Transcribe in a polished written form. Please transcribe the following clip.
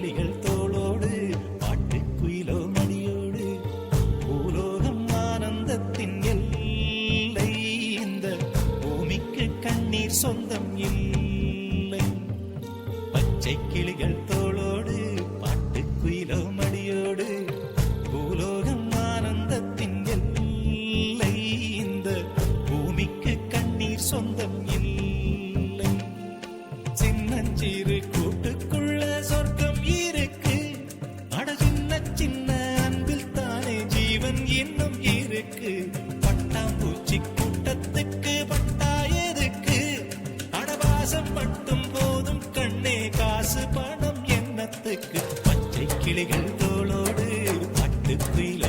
கிளிகள் தோளோடு பாட்டுக்குயிலோ மணியோடு பூலோகம் ஆனந்தத்தின் எல்லை இந்த பூமிக்கு கண்ணீர் சொந்தம் இல்லை பச்சை கிளிகள் தோளோடு பாட்டுக்குயிலோ மணியோடு பூலோகம் ஆனந்தத்தின் எல்லை இந்த பூமிக்கு கண்ணீர் சொந்தம் இல்லை சின்னஞ்சிறு கூட்டுக்குள்ள சொர்க்கம் இருக்கு அட சின்ன சின்ன அன்பில் தானே ஜீவன் இன்னும் இருக்கு பட்டாம்பூச்சி கூட்டத்துக்கு பட்டா எதுக்கு அடவாசம் மட்டும் போதும் கண்ணே காசு பணம் என்னத்துக்கு பச்சை கிளிகள் தோளோடு பட்டுக்குயில்